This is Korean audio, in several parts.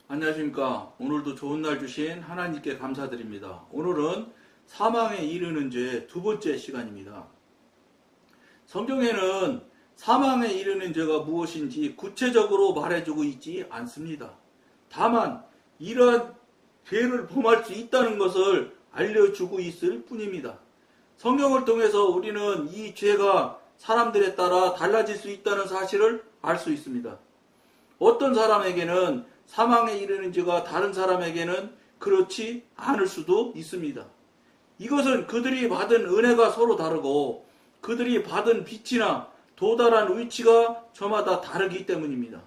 안녕하십니까. 오늘도 좋은 날 주신 하나님께 감사드립니다. 오늘은 사망에 이르는 죄 두 번째 시간입니다. 성경에는 사망에 이르는 죄가 무엇인지 구체적으로 말해주고 있지 않습니다. 다만 이러한 죄를 범할 수 있다는 것을 알려주고 있을 뿐입니다. 성경을 통해서 우리는 이 죄가 사람들에 따라 달라질 수 있다는 사실을 알 수 있습니다. 어떤 사람에게는 사망에 이르는 죄가 다른 사람에게는 그렇지 않을 수도 있습니다. 이것은 그들이 받은 은혜가 서로 다르고 그들이 받은 빛이나 도달한 위치가 저마다 다르기 때문입니다.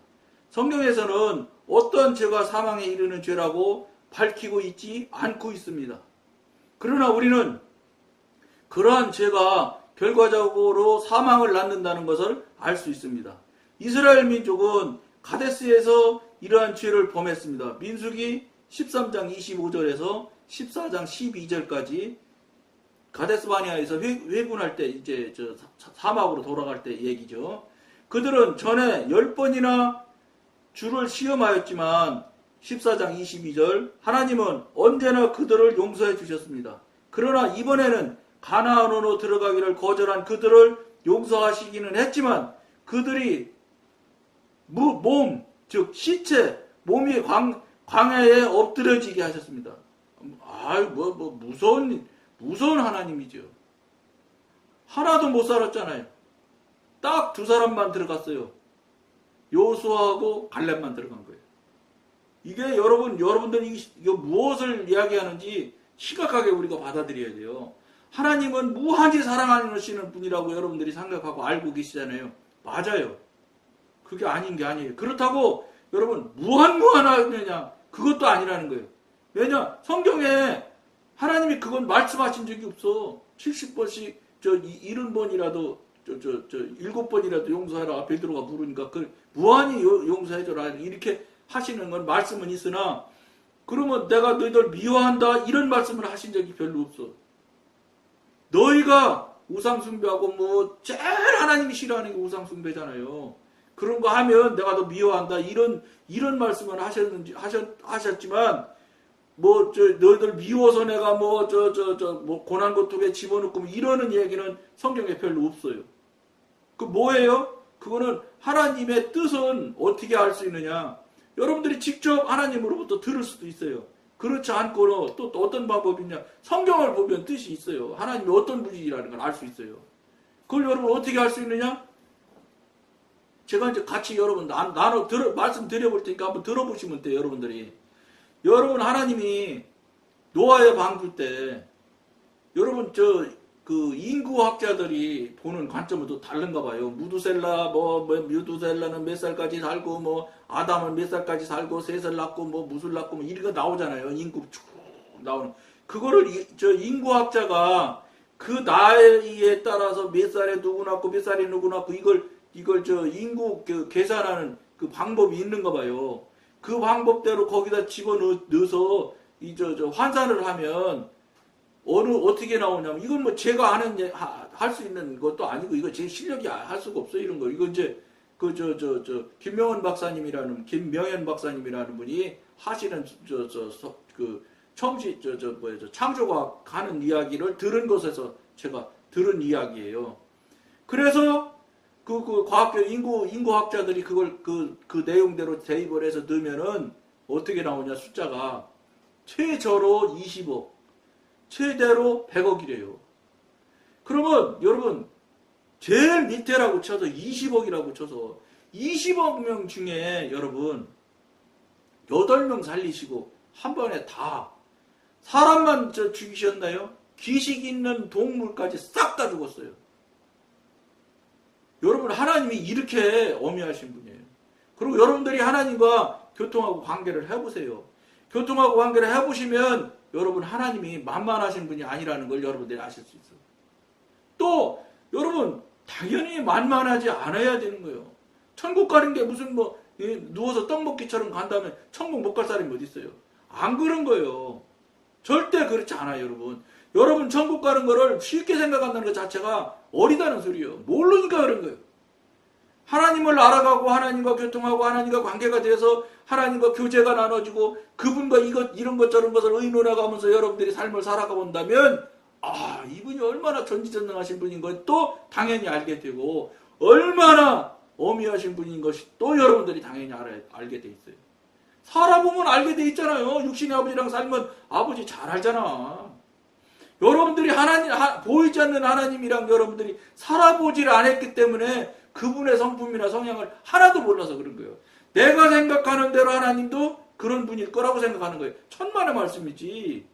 성경에서는 어떤 죄가 사망에 이르는 죄라고 밝히고 있지 않고 있습니다. 그러나 우리는 그러한 죄가 결과적으로 사망을 낳는다는 것을 알 수 있습니다. 이스라엘 민족은 가데스에서 이러한 죄를 범했습니다. 민수기 13장 25절에서 14장 12절까지 가데스바니아에서 회군할 때 이제 사막으로 돌아갈 때 얘기죠. 그들은 전에 10번이나 주를 시험하였지만 14장 22절 하나님은 언제나 그들을 용서해 주셨습니다. 그러나 이번에는 가나안으로 들어가기를 거절한 그들을 용서하시기는 했지만 그들이 즉 시체, 몸이 광야에 엎드려지게 하셨습니다. 무서운 하나님이죠. 하나도 못 살았잖아요. 딱 두 사람만 들어갔어요. 요수아하고 갈렙만 들어간 거예요. 이게 여러분들이 이거 무엇을 이야기하는지 심각하게 우리가 받아들여야 돼요. 하나님은 무한히 사랑하시는 분이라고 여러분들이 생각하고 알고 계시잖아요. 맞아요. 그게 아닌 게 아니에요. 그렇다고 여러분 무한하느냐 그것도 아니라는 거예요. 왜냐 성경에 하나님이 그건 말씀하신 적이 없어. 70번씩 70번이라도 7번이라도 용서해라 베드로가 물으니까 그 무한히 용서해줘라 이렇게 하시는 건 말씀은 있으나 그러면 내가 너희들 미워한다 이런 말씀을 하신 적이 별로 없어. 너희가 우상숭배하고 제일 하나님이 싫어하는 게 우상숭배잖아요. 그런 거 하면 내가 너 미워한다 이런 말씀을 하셨지만 너희들 미워서 내가 고난 고통에 집어넣고 이러는 얘기는 성경에 별로 없어요. 그 뭐예요? 그거는 하나님의 뜻은 어떻게 알 수 있느냐? 여러분들이 직접 하나님으로부터 들을 수도 있어요. 그렇지 않고는 또 어떤 방법이 있냐? 성경을 보면 뜻이 있어요. 하나님이 어떤 분이라는 걸 알 수 있어요. 그걸 여러분 어떻게 알 수 있느냐? 제가 이제 같이 여러분 말씀 드려볼 테니까 한번 들어보시면 돼요, 여러분들이. 여러분, 하나님이 노아의 방주 때, 여러분, 인구학자들이 보는 관점은 또 다른가 봐요. 뮤두셀라는 몇 살까지 살고, 아담은 몇 살까지 살고, 셋을 낳고, 무술 낳고, 이런 거 나오잖아요. 인구 쭉 나오는. 그거를, 인구학자가 그 나이에 따라서 몇 살에 누구 낳고, 몇 살에 누구 낳고, 이걸 인구 계산하는 그 방법이 있는가 봐요. 그 방법대로 거기다 집어넣어서 환산을 하면 어떻게 나오냐면 이건 제가 할 수 있는 것도 아니고 이거 제 실력이 할 수가 없어요. 이런 거. 이거 이제 김명현 박사님이라는 분이 하시는 창조과학 하는 이야기를 들은 것에서 제가 들은 이야기예요. 그래서 인구학자들이 그걸 그 내용대로 대입을 해서 넣으면은 어떻게 나오냐, 숫자가. 최저로 20억, 최대로 100억이래요. 그러면 여러분, 제일 밑에라고 쳐서 20억이라고 쳐서 20억 명 중에 여러분, 8명 살리시고 한 번에 다 사람만 죽이셨나요? 귀식 있는 동물까지 싹 다 죽었어요. 여러분, 하나님이 이렇게 어미하신 분이에요. 그리고 여러분들이 하나님과 교통하고 관계를 해보세요. 교통하고 관계를 해보시면 여러분, 하나님이 만만하신 분이 아니라는 걸 여러분들이 아실 수 있어요. 또 여러분, 당연히 만만하지 않아야 되는 거예요. 천국 가는 게 무슨 누워서 떡 먹기처럼 간다면 천국 못 갈 사람이 어디 있어요? 안 그런 거예요. 절대 그렇지 않아요, 여러분. 여러분, 천국 가는 거를 쉽게 생각한다는 것 자체가 어리다는 소리예요. 모르니까 그런 거예요. 하나님을 알아가고 하나님과 교통하고 하나님과 관계가 돼서 하나님과 교제가 나눠지고 그분과 이런 것 저런 것을 의논해가면서 여러분들이 삶을 살아가 본다면 이분이 얼마나 전지전능하신 분인 것도 당연히 알게 되고 얼마나 어미하신 분인 것이 또 여러분들이 당연히 알게 돼 있어요. 살아보면 알게 돼 있잖아요. 육신의 아버지랑 살면 아버지 잘 알잖아. 여러분들이 보이지 않는 하나님이랑 여러분들이 살아보지를 않았기 때문에 그분의 성품이나 성향을 하나도 몰라서 그런 거예요. 내가 생각하는 대로 하나님도 그런 분일 거라고 생각하는 거예요. 천만의 말씀이지.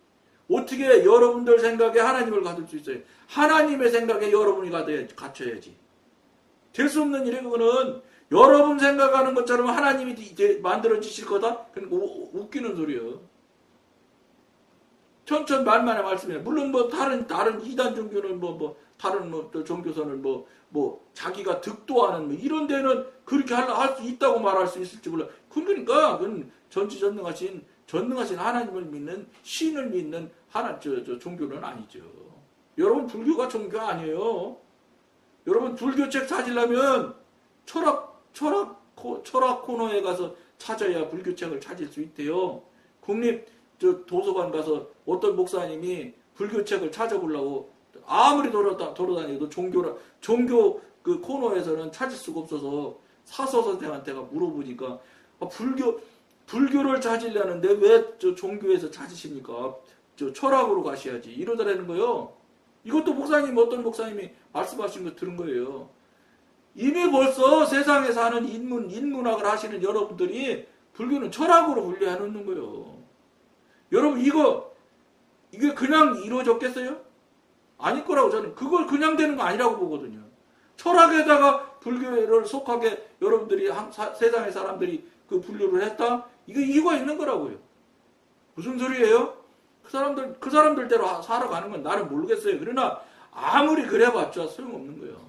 어떻게 여러분들 생각에 하나님을 가질 수 있어요? 하나님의 생각에 여러분이 갇혀야지. 될 수 없는 일이에요. 그거는 여러분 생각하는 것처럼 하나님이 만들어지실 거다? 그러니까 웃기는 소리예요. 천천 만만의 말씀이에요. 물론 다른 이단 종교는 다른 종교선을 자기가 득도하는 이런 데는 그렇게 할 수 있다고 말할 수 있을지 몰라. 그러니까 그건 전지전능하신 하나님을 믿는 신을 믿는 종교는 아니죠. 여러분 불교가 종교 아니에요. 여러분 불교책 찾으려면 철학 코너에 가서 찾아야 불교책을 찾을 수 있대요. 국립 도서관 가서 어떤 목사님이 불교책을 찾아보려고 아무리 돌아다녀도 종교 그 코너에서는 찾을 수가 없어서 사서 선생한테가 물어보니까 불교를 찾으려는데 왜 종교에서 찾으십니까? 철학으로 가셔야지 이러더라는 거예요. 이것도 어떤 목사님이 말씀하신 거 들은 거예요. 이미 벌써 세상에 사는 인문학을 하시는 여러분들이 불교는 철학으로 분류해 놓는 거예요. 여러분 이게 그냥 이루어졌겠어요? 아닐 거라고 저는 그걸 그냥 되는 거 아니라고 보거든요. 철학에다가 불교를 속하게 여러분들이 세상의 사람들이 그 분류를 했다? 이거 이유가 있는 거라고요. 무슨 소리예요? 그 사람들대로 살아가는 건 나는 모르겠어요. 그러나 아무리 그래봤자 소용없는 거예요.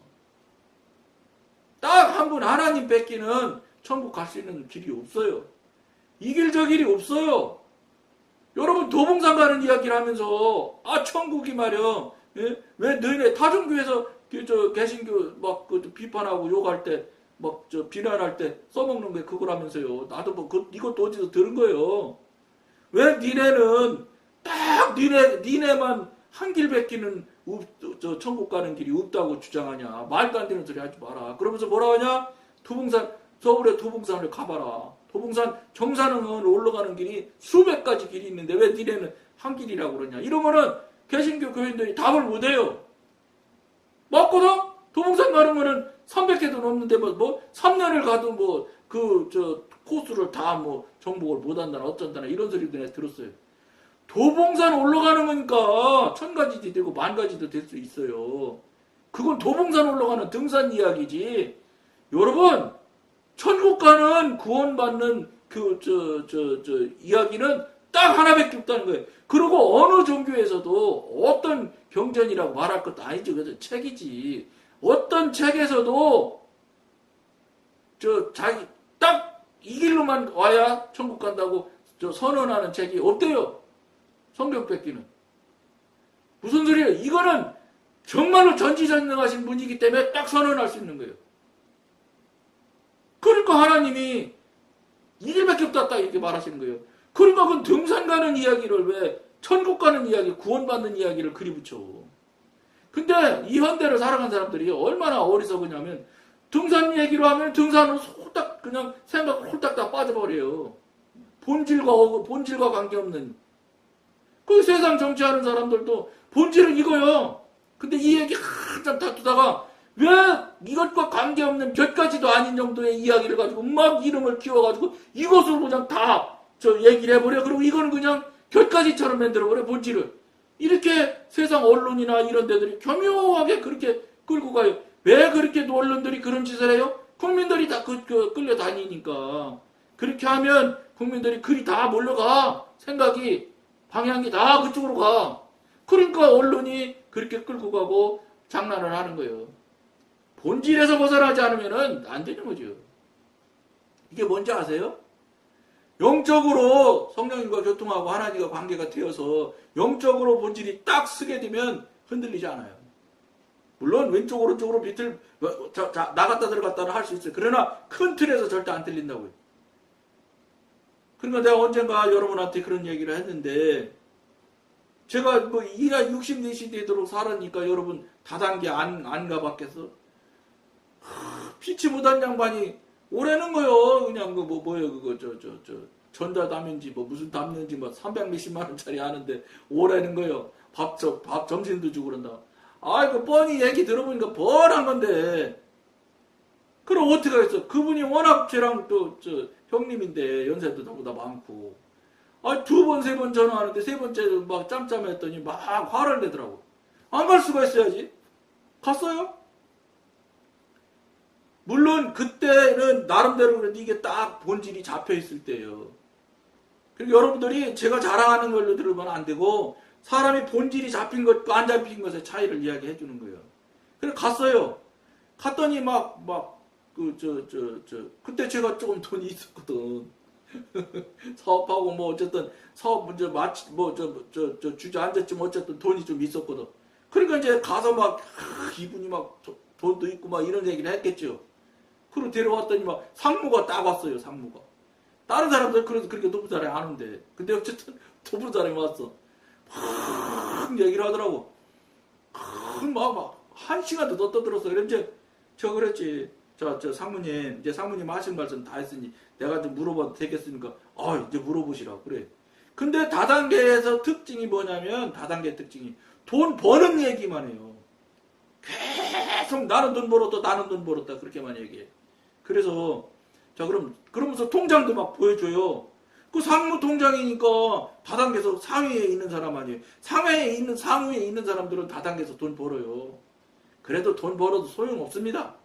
딱 한 분 하나님 뺏기는 천국 갈 수 있는 길이 없어요. 이 길 저 길이 없어요. 여러분 도봉산 가는 이야기를 하면서 천국이 말이야. 예? 왜 너희네 타종교에서 개신교 비판하고 욕할 때 비난할 때 써먹는 게 그거라면서요. 나도 이것도 어디서 들은 거예요. 왜 니네는 딱 니네만 한 길 뺏기는 천국 가는 길이 없다고 주장하냐. 말도 안 되는 소리 하지 마라. 그러면서 뭐라 하냐? 서울에 도봉산을 가봐라. 도봉산 정산흥을 올라가는 길이 수백 가지 길이 있는데 왜 니네는 한 길이라고 그러냐. 이러면은 개신교 교인들이 답을 못해요. 맞거든? 도봉산 가는 거는 300개도 넘는데 3년을 가도 코스를 다 정복을 못한다나 어쩐다나 이런 소리도 내가 들었어요. 도봉산 올라가는 거니까 1000가지도 되고 10,000가지도 될 수 있어요. 그건 도봉산 올라가는 등산 이야기지. 여러분, 천국 가는 구원받는 이야기는 딱 하나밖에 없다는 거예요. 그리고 어느 종교에서도 어떤 경전이라고 말할 것도 아니죠. 그래서 책이지. 어떤 책에서도 자기 딱 이 길로만 와야 천국 간다고 선언하는 책이 없대요. 성경 뺏기는. 무슨 소리예요? 이거는 정말로 전지전능하신 분이기 때문에 딱 선언할 수 있는 거예요. 그러니까 하나님이 이 길밖에 없다 딱 이렇게 말하시는 거예요. 그러니까 그 등산 가는 이야기를 왜 천국 가는 이야기, 구원받는 이야기를 그리 붙여. 근데 이 현대를 살아간 사람들이 얼마나 어리석으냐면 등산 얘기로 하면 등산으로 홀딱 그냥 생각 홀딱 다 빠져버려요. 본질과 관계없는. 그 세상 정치하는 사람들도 본질은 이거요. 근데 이 얘기 한참 다투다가 왜 이것과 관계없는 몇 가지도 아닌 정도의 이야기를 가지고 막 이름을 키워가지고 이것을 그냥 다 얘기를 해버려. 그리고 이거는 그냥 곁가지처럼 만들어버려, 본질을. 이렇게 세상 언론이나 이런 데들이 교묘하게 그렇게 끌고 가요. 왜 그렇게 언론들이 그런 짓을 해요? 국민들이 다 끌려다니니까. 그렇게 하면 국민들이 그리 다 몰려가. 방향이 다 그쪽으로 가. 그러니까 언론이 그렇게 끌고 가고 장난을 하는 거예요. 본질에서 벗어나지 않으면 안 되는 거죠. 이게 뭔지 아세요? 영적으로 성령님과 교통하고 하나님과 관계가 되어서 영적으로 본질이 딱 쓰게 되면 흔들리지 않아요. 물론 왼쪽 오른쪽으로 비틀 나갔다 들어갔다는 할 수 있어요. 그러나 큰 틀에서 절대 안 틀린다고요. 그러니까 내가 언젠가 여러분한테 그런 얘기를 했는데 제가 뭐 60대 되도록 살았으니까 여러분 다단계 안 가봤겠어? 피치 못한 양반이 오래는 거요. 그냥 뭐예요 그거 전자담인지 뭐 무슨 담는지 뭐 300몇십만 원짜리 하는데 오래는 거요. 밥 점심도 주고 그런다. 아이고 뻔히 얘기 들어보니까 뻔한 건데. 그럼 어떻게 하겠어? 그분이 워낙 저랑 또 형님인데 연세도 나보다 많고. 두 번, 세 번 전화하는데 세 번째 막 짬짬했더니 막 화를 내더라고. 안 갈 수가 있어야지. 갔어요? 물론 그때는 나름대로 그래도 이게 딱 본질이 잡혀 있을 때예요. 그리고 여러분들이 제가 자랑하는 걸로 들으면 안 되고 사람이 본질이 잡힌 것과 안 잡힌 것의 차이를 이야기해 주는 거예요. 그래 갔어요. 갔더니 그때 제가 조금 돈이 있었거든. 사업하고 뭐 어쨌든 사업 문제 주저앉았지만 어쨌든 돈이 좀 있었거든. 그러니까 이제 가서 이분이 돈도 있고 이런 얘기를 했겠죠. 그리고 데려왔더니 상무가 딱 왔어요. 상무가. 다른 사람들 그래도 그렇게 높은 사람이 안 오는데. 근데 어쨌든 높은 사람이 왔어. 막 얘기를 하더라고. 한 시간도 더 떠들었어. 그럼 이제 그랬지. 저 상무님, 이제 상무님 하신 말씀 다 했으니 내가 좀 물어봐도 되겠습니까? 이제 물어보시라고. 그래. 근데 다단계에서 특징이 뭐냐면, 다단계 특징이 돈 버는 얘기만 해요. 계속 나는 돈 벌었다, 나는 돈 벌었다, 그렇게만 얘기해. 그래서, 그러면서 통장도 보여줘요. 그 상무 통장이니까 다단계에서 상위에 있는 사람 아니에요. 상위에 있는 사람들은 다단계에서 돈 벌어요. 그래도 돈 벌어도 소용없습니다.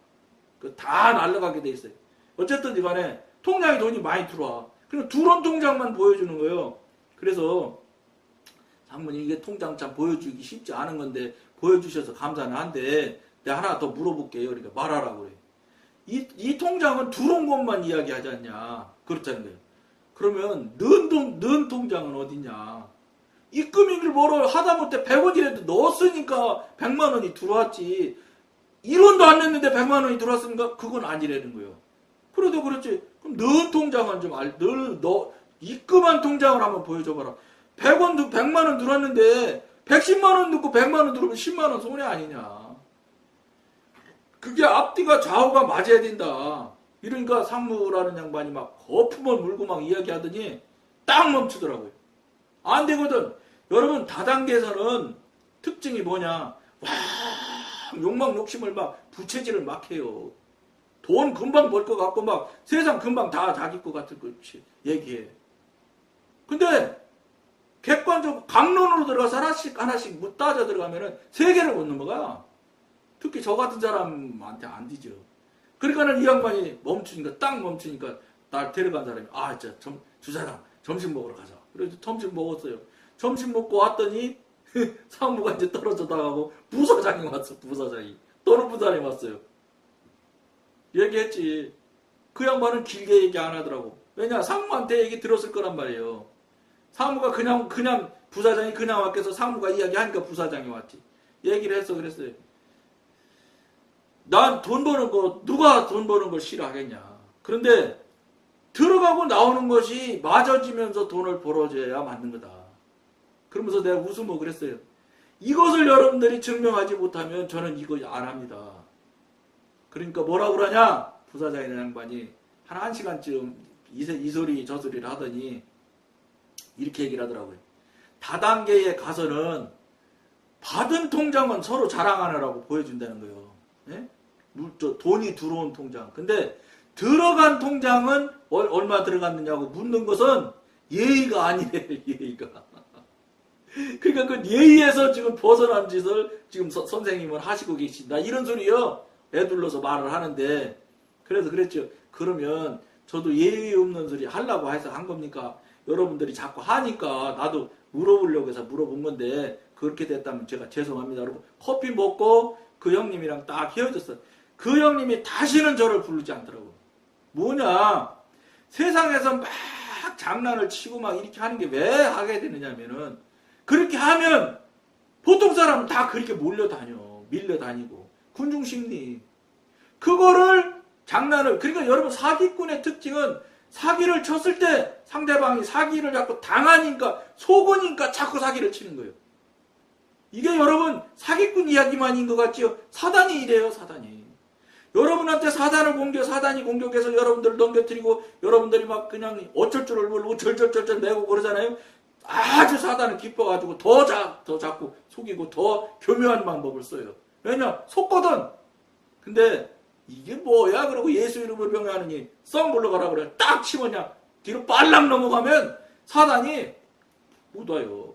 다 날라가게 돼 있어요. 어쨌든 간에 통장에 돈이 많이 들어와. 그냥 두런 통장만 보여주는 거예요. 그래서 상무님 이게 통장 참 보여주기 쉽지 않은 건데 보여주셔서 감사는 한데 내가 하나 더 물어볼게요. 그러니까 말하라고 그래. 이 통장은 두런 것만 이야기하지 않냐. 그렇다는 거예요. 그러면 는 통장은 어디냐. 입금액을 하다못해 100원이라도 넣었으니까 100만 원이 들어왔지. 1원도 안 냈는데 100만 원이 들어왔으니까 그건 아니라는 거예요. 그래도 그렇지. 그럼 는 통장은 좀 입금한 통장을 한번 보여줘봐라. 100만 원 들어왔는데 110만 원 넣고 100만 원 들어오면 10만 원 손해 아니냐. 그게 앞뒤가 좌우가 맞아야 된다. 이러니까 상무라는 양반이 거품을 물고 이야기하더니 딱 멈추더라고요. 안 되거든. 여러분 다단계에서는 특징이 뭐냐. 욕망 욕심을 부채질을 해요. 돈 금방 벌 것 같고 세상 금방 다 자기 것 같은 거 얘기해. 근데 객관적으로 강론으로 들어가서 하나씩 따져 들어가면은 세계를 못 넘어가. 특히 저 같은 사람한테 안 뒤져. 그러니까는 이 양반이 딱 멈추니까 날 데려간 사람이 주사장 점심 먹으러 가자. 그래서 점심 먹었어요. 점심 먹고 왔더니 상무가 이제 떨어져 나가고 부사장이 왔어. 부사장이 또는 부사장이 왔어요. 얘기했지. 그 양반은 길게 얘기 안 하더라고. 왜냐 상무한테 얘기 들었을 거란 말이에요. 상무가 그냥 부사장이 그냥 왔겠어. 상무가 이야기하니까 부사장이 왔지. 얘기를 했어. 그랬어요. 난 돈 버는 거 누가 돈 버는 걸 싫어하겠냐. 그런데 들어가고 나오는 것이 맞아지면서 돈을 벌어줘야 맞는 거다. 그러면서 내가 웃으면 그랬어요. 이것을 여러분들이 증명하지 못하면 저는 이거 안 합니다. 그러니까 뭐라고 그러냐? 부사장이라는 양반이 한 시간쯤 이 소리 저 소리를 하더니 이렇게 얘기를 하더라고요. 다단계에 가서는 받은 통장은 서로 자랑하느라고 보여준다는 거예요. 예? 돈이 들어온 통장. 근데 들어간 통장은 얼마 들어갔느냐고 묻는 것은 예의가 아니래. 예의가. 그러니까 그 예의에서 지금 벗어난 짓을 지금 선생님은 하시고 계신다. 이런 소리요. 애둘러서 말을 하는데 그래서 그랬죠. 그러면 저도 예의 없는 소리 하려고 해서 한 겁니까? 여러분들이 자꾸 하니까 나도 물어보려고 해서 물어본 건데 그렇게 됐다면 제가 죄송합니다. 그리고 커피 먹고 그 형님이랑 딱 헤어졌어요. 그 형님이 다시는 저를 부르지 않더라고요. 뭐냐? 세상에서 막 장난을 치고 이렇게 하는 게 왜 하게 되느냐면은 그렇게 하면 보통 사람은 다 그렇게 밀려다니고 군중심리. 그거를 장난을, 그러니까 여러분 사기꾼의 특징은 사기를 쳤을 때 상대방이 사기를 자꾸 당하니까, 속으니까 자꾸 사기를 치는 거예요. 이게 여러분 사기꾼 이야기만인 것 같지요? 사단이 이래요, 사단이. 여러분한테 사단이 공격해서 여러분들을 넘겨뜨리고 여러분들이 막 그냥 어쩔 줄을 모르고 절절절절 매고 그러잖아요. 아주 사단을 기뻐가지고 더 자꾸 속이고 더 교묘한 방법을 써요. 왜냐? 속거든. 근데 이게 뭐야? 그러고 예수 이름을 병하느니 썩 물러가라 그래. 딱 치면 그냥 뒤로 빨랑 넘어가면 사단이 못 와요.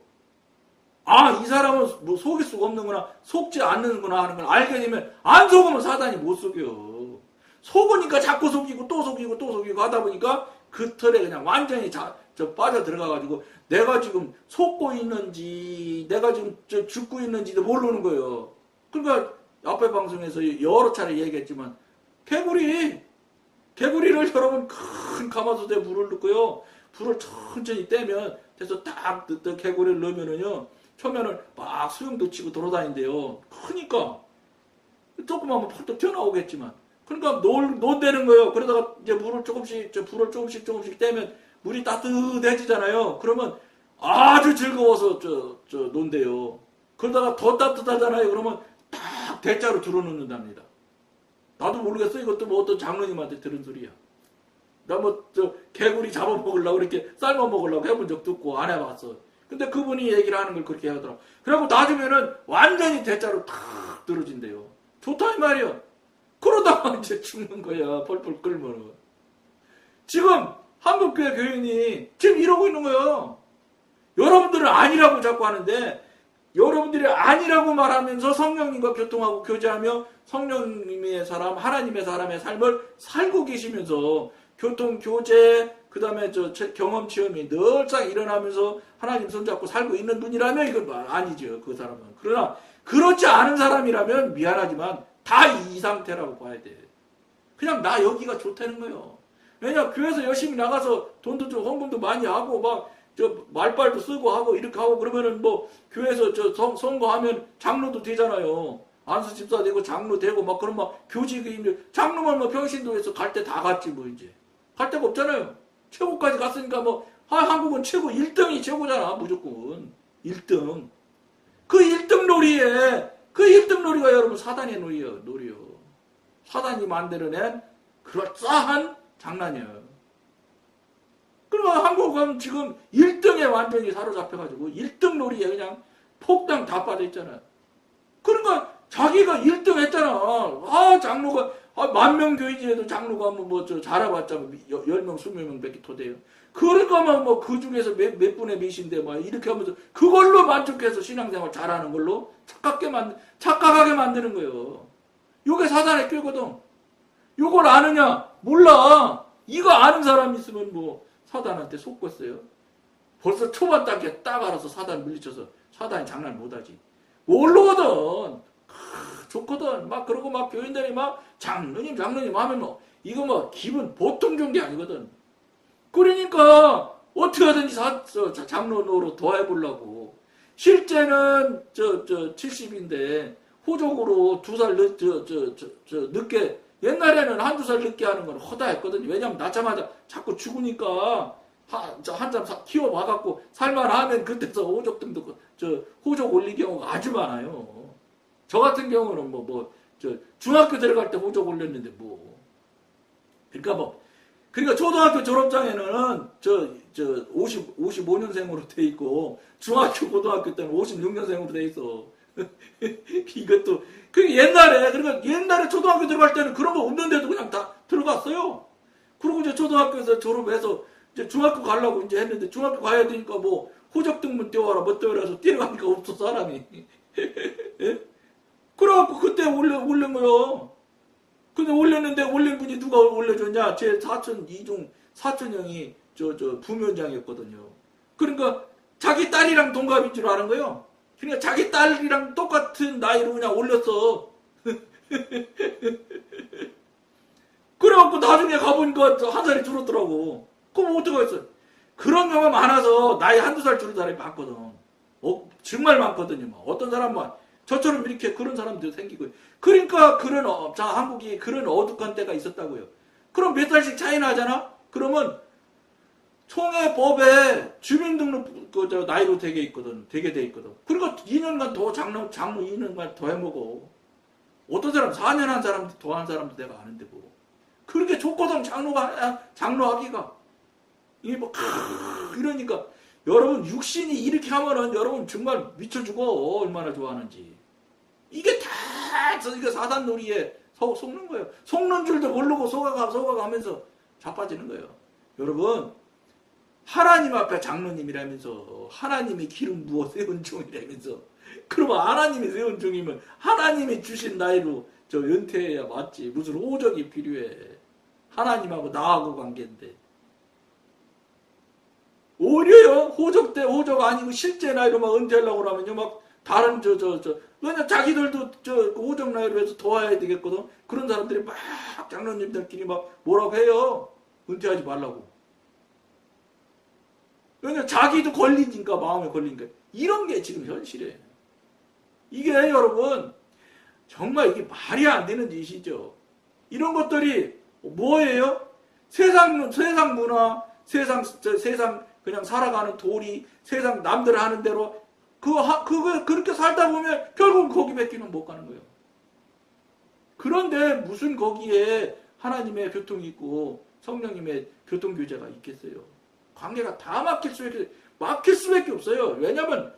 아, 이 사람은 뭐 속일 수가 없는구나, 속지 않는구나 하는 걸 알게 되면 안 속으면 사단이 못 속여. 속으니까 자꾸 속이고 또 속이고 또 속이고 하다 보니까 그 틀에 그냥 완전히 빠져 들어가가지고 내가 지금 속고 있는지 내가 지금 죽고 있는지도 모르는 거예요. 그러니까 앞에 방송에서 여러 차례 얘기했지만 개구리를 여러분 큰 가마솥에 물을 넣고요. 불을 천천히 떼면 돼서 딱 개구리를 넣으면은요. 처음에는 막 수영도 치고 돌아다닌대요. 크니까 조그마하면 펄떡 튀어나오겠지만, 그러니까 논대는 거예요. 그러다가 이제 불을 조금씩 떼면 물이 따뜻해지잖아요. 그러면 아주 즐거워서 논대요. 그러다가 더 따뜻하잖아요. 그러면 딱 대자로 들어놓는답니다. 나도 모르겠어. 이것도 뭐 어떤 장로님한테 들은 소리야. 나 뭐 개구리 잡아먹으려고 이렇게 삶아먹으려고 해본 적도 없고 안 해봤어. 근데 그분이 얘기를 하는 걸 그렇게 하더라고. 그리고 나중에는 완전히 대자로 탁 들어진대요. 좋다 이 말이야. 그러다가 이제 죽는 거야. 펄펄 끓면. 지금 한국교회 교인이 지금 이러고 있는 거예요. 여러분들은 아니라고 자꾸 하는데, 여러분들이 아니라고 말하면서 성령님과 교통하고 교제하며 성령님의 사람, 하나님의 사람의 삶을 살고 계시면서 교통, 교제, 그 다음에 경험 체험이 늘상 일어나면서 하나님 손잡고 살고 있는 분이라면 이건 아니죠. 그 사람은. 그러나 그렇지 않은 사람이라면 미안하지만 다 이 상태라고 봐야 돼. 그냥 나 여기가 좋다는 거예요. 왜냐, 교회에서 열심히 나가서 돈도 좀 헌금도 많이 하고 막 말빨도 쓰고 하고 이렇게 하고 그러면은 뭐 교회에서 선거하면 장로도 되잖아요. 안수 집사 되고 장로 되고 막 그런 막 교직이 장로만 뭐 평신도에서 갈 때 다 갔지 뭐 이제 갈 데가 없잖아요. 최고까지 갔으니까 뭐 한국은 최고 1등이 최고잖아. 무조건 1등. 그 1등 놀이가 여러분 사단의 놀이요. 사단이 만들어낸 그럴싸한 장난이에요. 그러면 한국은 지금 1등에 완전히 사로잡혀가지고 1등 놀이에 그냥 폭당 다 빠져있잖아요. 그러니까 자기가 1등 했잖아. 장로가, 10,000명 교인이라도 장로가 잘해봤자 10명, 20명 밖에 토대요. 그러니까 그 중에서 몇 분의 몇인데 이렇게 하면서 그걸로 만족해서 신앙생활 잘하는 걸로 착각하게 만드는 거예요. 요게 사단의 꾀거든. 요걸 아느냐? 몰라. 이거 아는 사람 있으면 사단한테 속겠어요. 벌써 초반 단계 딱 알아서 사단 물리쳐서 사단이 장난 못하지. 모르거든. 좋거든. 그러고 교인들이 장로님 하면 이거 기분 보통 좋은 게 아니거든. 그러니까 어떻게 하든지 장로 노릇 더 해보려고. 실제는 70인데 호적으로 2살 늦게, 옛날에는 1-2살 늦게 하는 건 허다했거든요. 왜냐면 낳자마자 자꾸 죽으니까 한참 키워봐갖고 살만하면 그때서 호적 등록, 호적 올린 경우가 아주 많아요. 저 같은 경우는 중학교 들어갈 때 호적 올렸는데 그러니까 초등학교 졸업장에는 55년생으로 돼 있고 중학교 고등학교 때는 56년생으로 돼 있어. 이것도 옛날에 초등학교 들어갈 때는 그런 거 없는데도 그냥 다 들어갔어요. 그리고 이제 초등학교에서 졸업해서 이제 중학교 가려고 이제 했는데 중학교 가야 되니까 호적 등본 떼와라 떼와라 해서 뛰어가니까 없어 사람이. 예? 그래갖고 그때 올린 거요. 근데 올렸는데 올린 분이 누가 올려줬냐? 제 사촌 사촌 형이 부면장이었거든요. 그러니까 자기 딸이랑 동갑인 줄 아는 거예요. 그러니까 자기 딸이랑 똑같은 나이로 그냥 올렸어. 그래갖고 나중에 가보니까 1살이 줄었더라고. 그럼 어떡하겠어? 그런 경우가 많아서 나이 1-2살 줄은 사람이 많거든. 정말 많거든요. 어떤 사람은 저처럼 이렇게 그런 사람도 생기고요. 그러니까 한국이 그런 어둑한 때가 있었다고요. 그럼 몇 살씩 차이 나잖아? 그러면 총회법에 주민등록 나이로 되게 있거든. 되게 돼 있거든. 그러니까 2년간 더 장로 2년간 더 해먹어. 어떤 사람 4년 한 사람도 더 한 사람도 내가 아는데 뭐. 그렇게 좋거든 장로하기가. 이게 뭐 이러니까 여러분 육신이 이렇게 하면은 여러분 정말 미쳐 죽어. 얼마나 좋아하는지. 이게 다 이거 사단놀이에 속는 거예요. 속는 줄도 모르고 속아가면서 자빠지는 거예요. 여러분 하나님 앞에 장로님이라면서 하나님이 기름 부어 세운 종이라면서 그러면 하나님이 세운 종이면 하나님이 주신 나이로 저 은퇴해야 맞지. 무슨 호적이 필요해. 하나님하고 나하고 관계인데. 오히려요 호적 아니고 실제 나이로 막 은퇴하려고 그러면요 막 다른 왜냐 자기들도 호적 나이로 해서 도와야 되겠거든. 그런 사람들이 막 장로님들끼리 막 뭐라고 해요. 은퇴하지 말라고. 왜냐 자기도 걸리니까 마음에 걸리니까. 이런 게 지금 현실이에요. 이게 여러분 정말 이게 말이 안 되는 짓이죠. 이런 것들이 뭐예요? 세상 문화, 세상 그냥 살아가는 도리, 세상 남들 하는 대로 그렇게 살다 보면 결국 거기밖에는 못 가는 거예요. 그런데 무슨 거기에 하나님의 교통이 있고 성령님의 교통교제가 있겠어요? 관계가 다 막힐 수밖에 없어요. 왜냐하면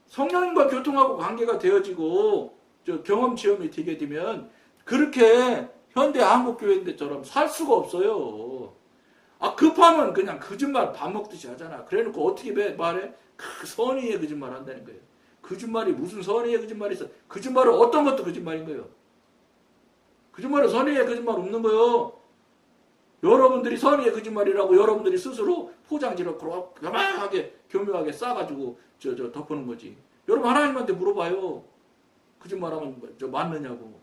성령님과 교통하고 관계가 되어지고 경험 체험이 되게 되면 그렇게 현대 한국교회인들처럼 살 수가 없어요. 급하면 그냥 거짓말 밥 먹듯이 하잖아. 그래놓고 어떻게 말해? 선의의 거짓말 한다는 거예요. 거짓말이 무슨 선의의 거짓말이 있어? 거짓말은 어떤 것도 거짓말인 거예요. 거짓말은 선의의 거짓말 없는 거예요. 여러분들이 선의의 거짓말이라고 여러분들이 스스로 포장지를 교묘하게 싸가지고 덮어놓은 거지. 여러분 하나님한테 물어봐요. 거짓말하면 맞느냐고.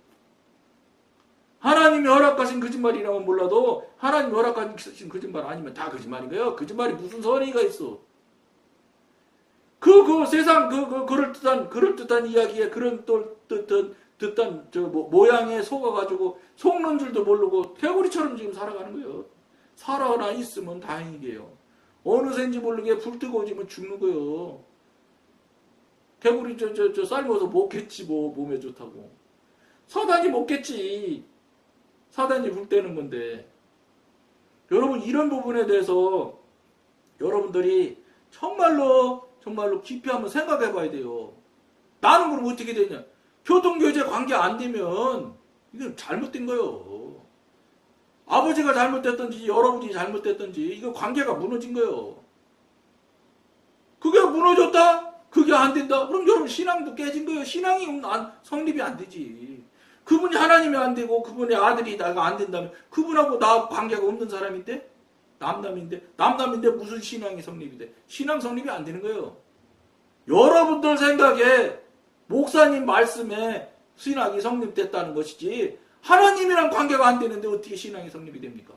하나님이 허락하신 거짓말이라면 몰라도 하나님이 허락하신 거짓말 아니면 다 거짓말인 거예요. 거짓말이 무슨 선의가 있어. 세상 그럴듯한 이야기에 그런 듣던 모양에 속아가지고 속는 줄도 모르고 개구리처럼 지금 살아가는 거예요. 살아나 있으면 다행이게요. 어느샌지 모르게 불 뜨거워지면 죽는 거예요. 개구리 삶아서 먹겠지 뭐 몸에 좋다고. 사단이 먹겠지. 사단이 불 때는 건데. 여러분 이런 부분에 대해서 여러분들이 정말로 깊이 한번 생각해 봐야 돼요. 나는 그럼 어떻게 되냐. 교통교제 관계 안 되면 이건 잘못된 거예요. 아버지가 잘못됐든지 여러분이 잘못됐든지 이거 관계가 무너진 거예요. 그게 무너졌다? 그게 안 된다? 그럼 여러분 신앙도 깨진 거예요. 신앙이 성립이 안 되지. 그분이 하나님이 안 되고 그분의 아들이 나가 안 된다면 그분하고 나 관계가 없는 사람인데? 남남인데 무슨 신앙이 성립이 돼? 신앙 성립이 안 되는 거예요. 여러분들 생각에 목사님 말씀에 신앙이 성립됐다는 것이지 하나님이랑 관계가 안 되는데 어떻게 신앙이 성립이 됩니까?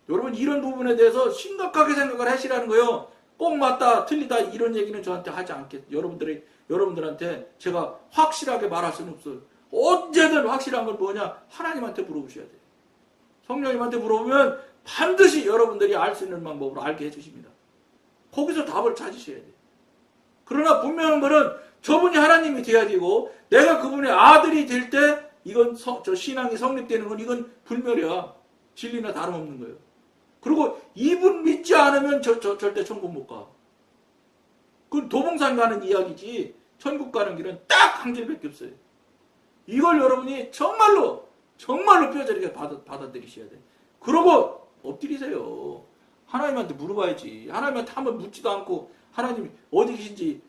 여러분 이런 부분에 대해서 심각하게 생각을 하시라는 거예요. 꼭 맞다 틀리다 이런 얘기는 저한테 하지 않겠어요. 여러분들한테 제가 확실하게 말할 수는 없어요. 언제든 확실한 건 뭐냐? 하나님한테 물어보셔야 돼요. 성령님한테 물어보면 반드시 여러분들이 알 수 있는 방법으로 알게 해주십니다. 거기서 답을 찾으셔야 돼요. 그러나 분명한 거는 저분이 하나님이 돼야 되고 내가 그분의 아들이 될 때 이건 신앙이 성립되는 건 이건 불멸이야. 진리나 다름없는 거예요. 그리고 이분 믿지 않으면 절대 천국 못 가. 그건 도봉산 가는 이야기지 천국 가는 길은 딱 한 길밖에 없어요. 이걸 여러분이 정말로 뼈저리게 받아들이셔야 돼요. 그러고 엎드리세요. 하나님한테 물어봐야지. 하나님한테 한번 묻지도 않고 하나님이 어디 계신지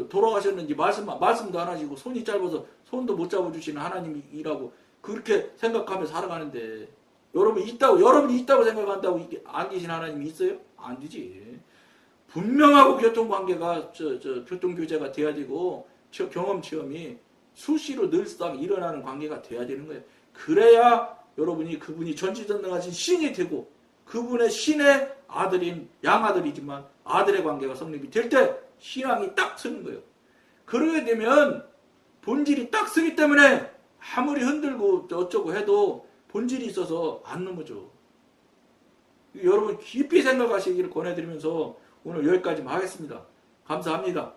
돌아가셨는지 말씀도 안 하시고 손이 짧아서 손도 못 잡아주시는 하나님이라고 그렇게 생각하며 살아가는데 여러분이 있다고 생각한다고 안 계신 하나님이 있어요? 안 되지. 분명하고 교통관계가 교통교제가 돼야 되고 경험 체험이 수시로 늘상 일어나는 관계가 돼야 되는 거예요. 그래야 여러분이 그분이 전지전능하신 신이 되고 그분의 신의 아들인 양아들이지만 아들의 관계가 성립이 될 때 신앙이 딱 서는 거예요. 그러게 되면 본질이 딱 쓰기 때문에 아무리 흔들고 어쩌고 해도 본질이 있어서 안 넘어져. 여러분 깊이 생각하시기를 권해드리면서 오늘 여기까지만 하겠습니다. 감사합니다.